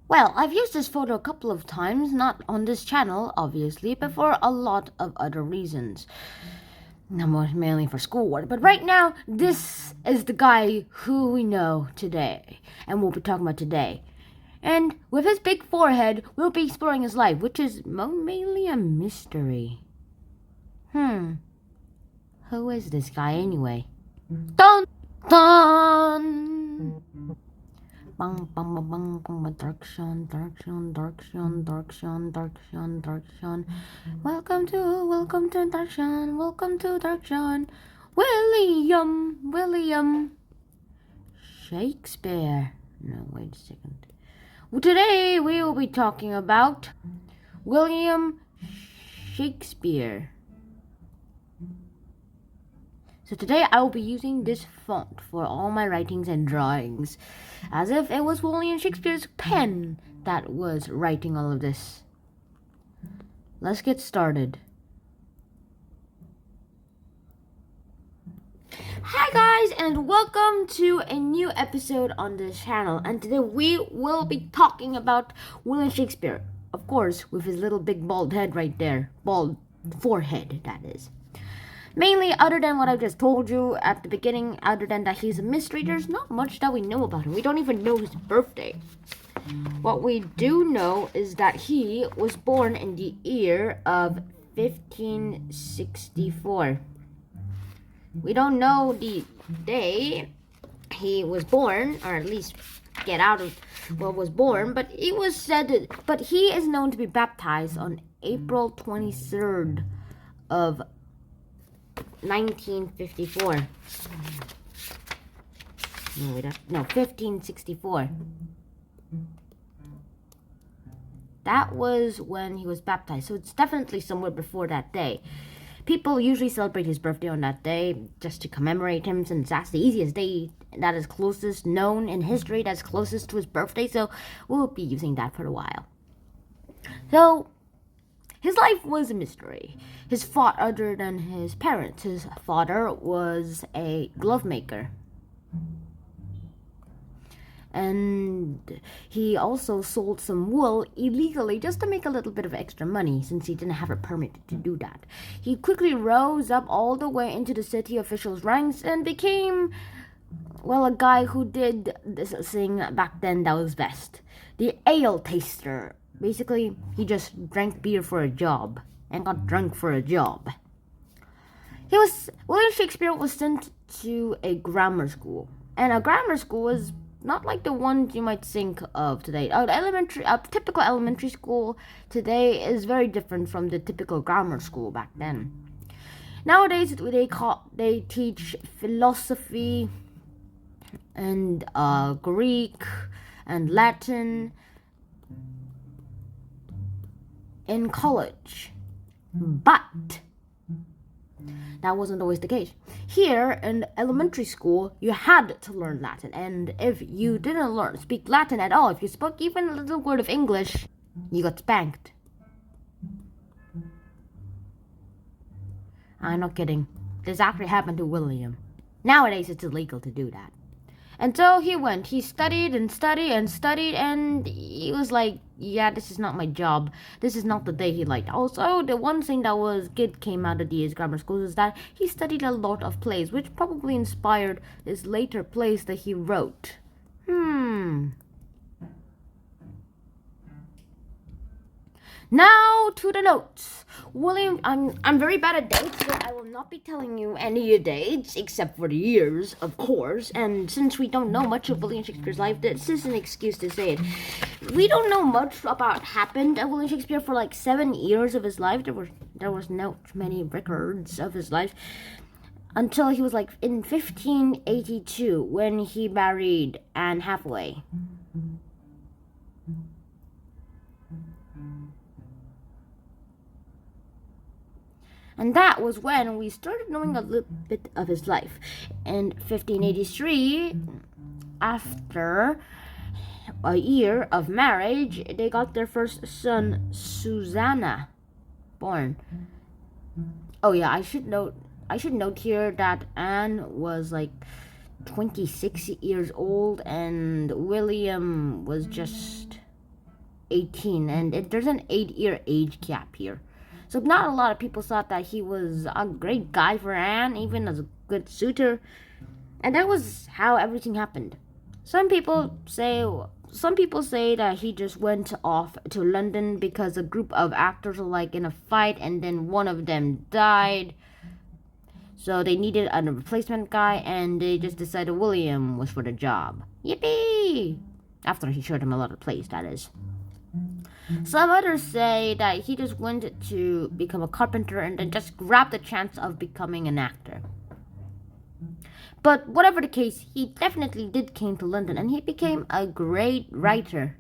Well, I've used this photo a couple of times, not on this channel, obviously, but for a lot of other reasons. Mainly for schoolwork. But right now, this is the guy who we know today, and we'll be talking about today. And with his big forehead, we'll be exploring his life, which is mainly a mystery. Who is this guy anyway? Dun dun! Bang bang bang bang bang, dark Sean, dark Sean, dark Sean, dark Sean, dark Sean, dark Sean. Welcome to Dark Sean, welcome to Dark Sean. William Shakespeare. No, wait a second. Today we will be talking about William Shakespeare. So today I will be using this font for all my writings and drawings, as if it was William Shakespeare's pen that was writing all of this. Let's get started. Hi guys, and welcome to a new episode on this channel. And today we will be talking about William Shakespeare, of course, with his little big bald head right there. Bald forehead, that is. Mainly, other than what I just told you at the beginning, other than that he's a mystery, there's not much that we know about him. We don't even know his birthday. What we do know is that he was born in the year of 1564. We don't know the day he was born, or at least get out of what was born, but he is known to be baptized on April 23rd of 1954. No, 1564. That was when he was baptized, so it's definitely somewhere before that day. People usually celebrate his birthday on that day just to commemorate him, since that's the easiest day that is closest known in history, that's closest to his birthday, so we'll be using that for a while. So his life was a mystery. Other than his parents, his father was a glove maker. And he also sold some wool illegally just to make a little bit of extra money, since he didn't have a permit to do that. He quickly rose up all the way into the city officials' ranks and became, well, a guy who did this thing back then that was best. The ale taster. Basically, he just drank beer for a job and got drunk for a job. William Shakespeare was sent to a grammar school, and a grammar school was not like the ones you might think of today. A typical elementary school today is very different from the typical grammar school back then. Nowadays, they teach philosophy and Greek and Latin in college, but that wasn't always the case. Here in elementary school, you had to learn Latin, and if you didn't speak Latin at all, if you spoke even a little word of English, you got spanked. I'm not kidding. This actually happened to William. Nowadays, it's illegal to do that. And so he went. He studied and studied and studied, and he was like, yeah, this is not my job. This is not the day he liked. Also, the one thing that was good came out of these grammar schools is that he studied a lot of plays, which probably inspired his later plays that he wrote. Now to the notes. William, I'm very bad at dates, but I will not be telling you any dates except for the years, of course. And since we don't know much of William Shakespeare's life, this is an excuse to say it. We don't know much about happened at William Shakespeare for like 7 years of his life. There was not many records of his life until he was like in 1582 when he married Anne Hathaway. And that was when we started knowing a little bit of his life. In 1583, after a year of marriage, they got their first son, Susanna, born. Oh yeah, I should note here that Anne was like 26 years old and William was just 18, and there's an 8-year age gap here. So not a lot of people thought that he was a great guy for Anne, even as a good suitor. And that was how everything happened. Some people say that he just went off to London because a group of actors were like in a fight and then one of them died. So they needed a replacement guy and they just decided William was for the job. Yippee! After he showed him a lot of plays, that is. Some others say that he just went to become a carpenter and then just grabbed the chance of becoming an actor. But whatever the case, he definitely did came to London and he became a great writer.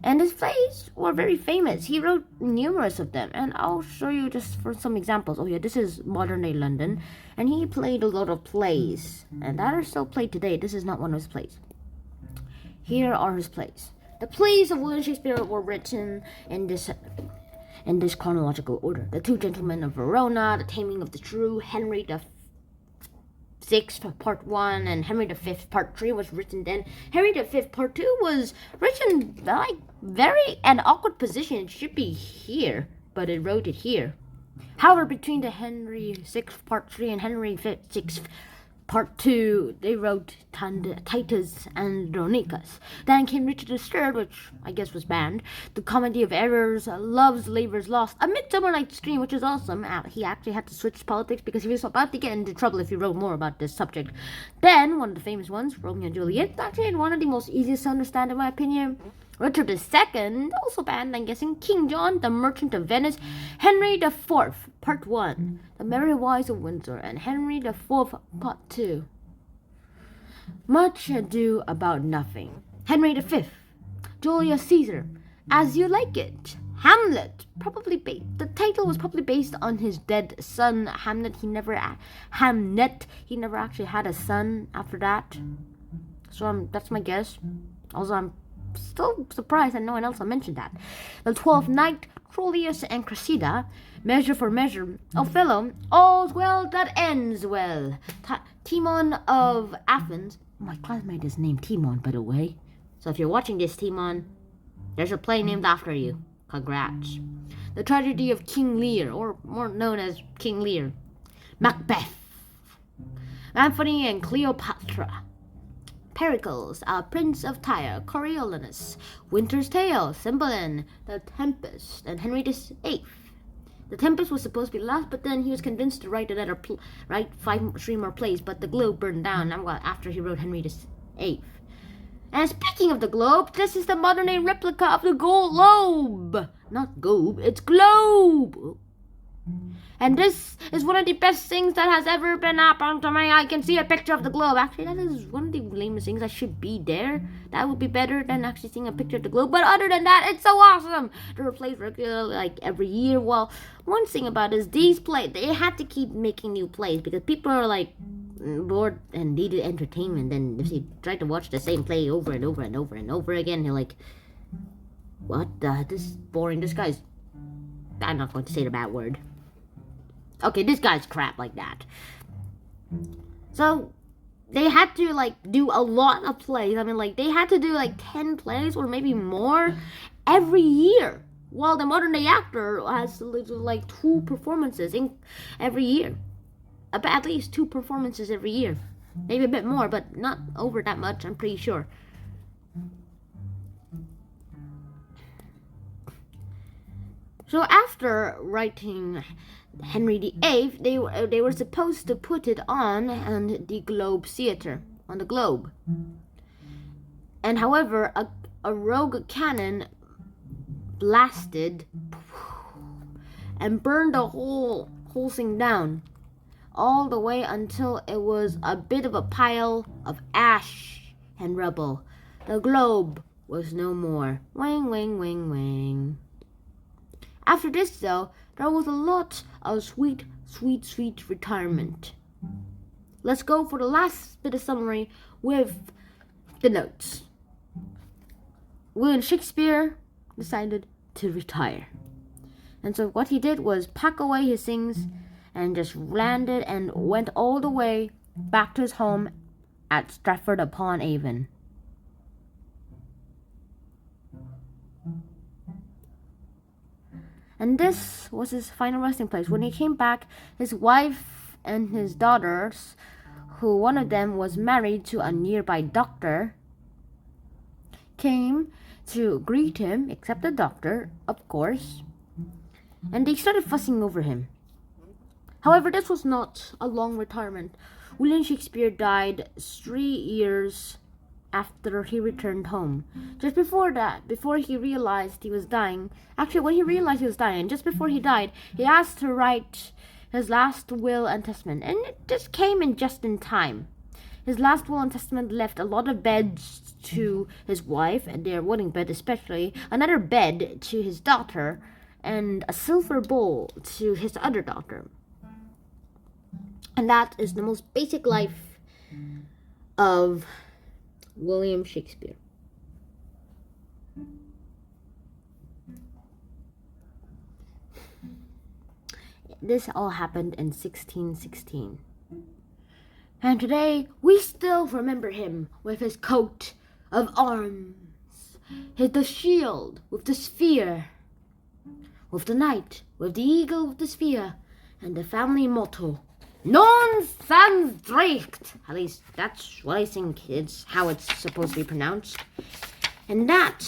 And his plays were very famous. He wrote numerous of them, and I'll show you just for some examples. Oh yeah, this is modern day London, and he played a lot of plays, and that are still played today. This is not one of his plays. Here are his plays. The plays of William Shakespeare were written in this chronological order. The Two Gentlemen of Verona, The Taming of the Shrew, Henry the Sixth Part 1, and Henry the Fifth Part 3 was written then. Henry the Fifth Part 2 was written like very an awkward position. It should be here, but it wrote it here. However, between the Henry Sixth Part 3 and Henry Sixth Part 2, they wrote Titus and Andronicus. Then came Richard III, which I guess was banned. The Comedy of Errors, Love's Labour's Lost, A Midsummer Night's Dream, which is awesome. He actually had to switch politics because he was about to get into trouble if he wrote more about this subject. Then, one of the famous ones, Romeo and Juliet, actually one of the most easiest to understand in my opinion. Richard II, also banned, I'm guessing. King John, The Merchant of Venice. Henry IV, Part 1, The Merry Wives of Windsor. And Henry IV, Part 2, Much Ado About Nothing. Henry V, Julius Caesar, As You Like It. Hamlet, the title was probably based on his dead son, Hamlet. He never actually had a son after that. So that's my guess. Also, I'm still surprised that no one else mentioned that. The Twelfth Night, Troilus and Cressida, Measure for Measure, Othello, All's Well That Ends Well, Timon of Athens. My classmate is named Timon, by the way. So if you're watching this, Timon, there's a play named after you. Congrats. The Tragedy of King Lear, or more known as King Lear. Macbeth, Antony and Cleopatra, Pericles, Prince of Tyre, Coriolanus, Winter's Tale, Cymbeline, The Tempest, and Henry VIII. The Tempest was supposed to be last, but then he was convinced to write three more plays, but the Globe burned down after he wrote Henry VIII. And speaking of the Globe, this is the modern-day replica of the Globe. Not Globe, it's Globe. And this is one of the best things that has ever been happened to me. I can see a picture of the globe. Actually, that is one of the lamest things. I should be there. That would be better than actually seeing a picture of the globe. But other than that, it's so awesome. There are plays regularly, like every year. Well, one thing about it is these plays, they had to keep making new plays because people are like bored and needed entertainment. And if you try to watch the same play over and over and over and over again, you're like, what? This is boring. This guy's... I'm not going to say the bad word. Okay, this guy's crap like that. So, they had to, do a lot of plays. I mean, they had to do, 10 plays or maybe more every year. While the modern-day actor has to do, 2 performances every year. At least 2 performances every year. Maybe a bit more, but not over that much, I'm pretty sure. So, after writing Henry VIII, they were supposed to put it on the Globe Theatre, on the Globe. And however, a rogue cannon blasted and burned the whole thing down, all the way until it was a bit of a pile of ash and rubble. The Globe was no more. Wing, wing, wing, wing. After this, though, there was a lot of sweet, sweet, sweet retirement. Let's go for the last bit of summary with the notes. William Shakespeare decided to retire. And so what he did was pack away his things and just landed and went all the way back to his home at Stratford-upon-Avon. And this was his final resting place. When he came back, his wife and his daughters, who one of them was married to a nearby doctor, came to greet him, except the doctor, of course, and they started fussing over him. However, this was not a long retirement. William Shakespeare died 3 years after he returned home. Just before that, before he realized he was dying, actually when he realized he was dying, just before he died, he asked to write his last will and testament, and it just came in just in time. His last will and testament left a lot of beds to his wife, and their wedding bed especially, another bed to his daughter, and a silver bowl to his other daughter. And that is the most basic life of William Shakespeare. This all happened in 1616. And today, we still remember him with his coat of arms, the shield with the spear, with the knight, with the eagle with the spear, and the family motto, Non sans dricht. At least that's what I think it's how it's supposed to be pronounced. And that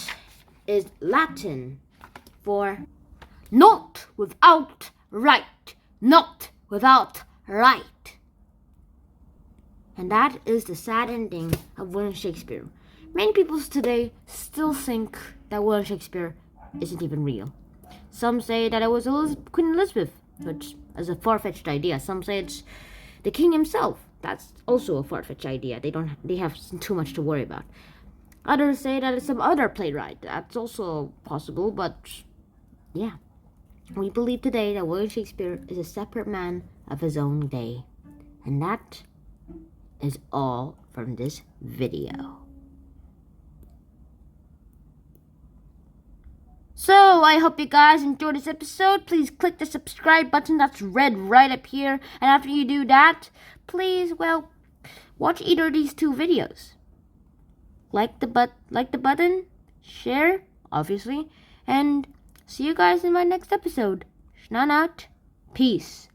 is Latin for not without right. Not without right. And that is the sad ending of William Shakespeare. Many people today still think that William Shakespeare isn't even real. Some say that it was Queen Elizabeth, which is a far-fetched idea. Some say it's the king himself. That's also a far-fetched idea. They have too much to worry about. Others say that it's some other playwright. That's also possible, but yeah. We believe today that William Shakespeare is a separate man of his own day. And that is all from this video. So, I hope you guys enjoyed this episode. Please click the subscribe button that's red right up here. And after you do that, please, watch either of these 2 videos. Like the button, share, obviously, and see you guys in my next episode. Schnan out. Peace.